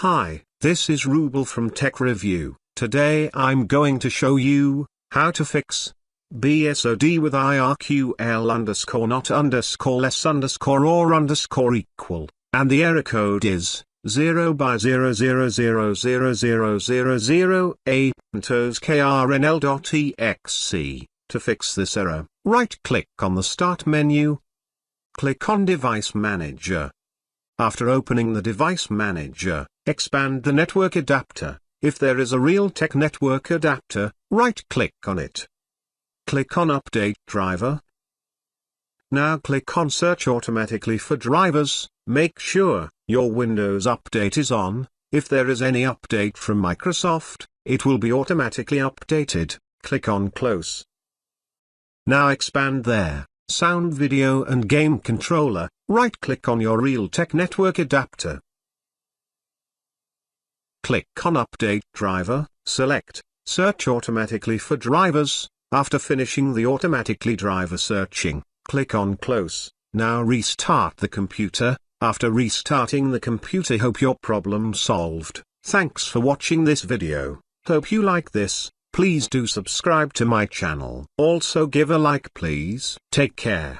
Hi, this is Irql from Tech Review. Today I'm going to show you how to fix BSOD with Irql underscore not underscore less underscore or underscore equal, and the error code is 0x00000000A tos krnl.exe. To fix this error, right-click on the Start menu. Click on Device Manager. After opening the Device Manager, expand the network adapter. If there is a Realtek network adapter, right-click on it. Click on Update Driver. Now click on Search automatically for drivers. Make sure your Windows Update is on. If there is any update from Microsoft, it will be automatically updated. Click on Close. Now expand there, Sound, Video and Game Controller. Right-click on your Realtek network adapter. Click on Update Driver, select Search automatically for drivers. After finishing the automatically driver searching, click on Close. Now restart the computer. After restarting the computer, hope your problem solved. Thanks for watching this video. Hope you like this. Please do subscribe to my channel. Also give a like please. Take care.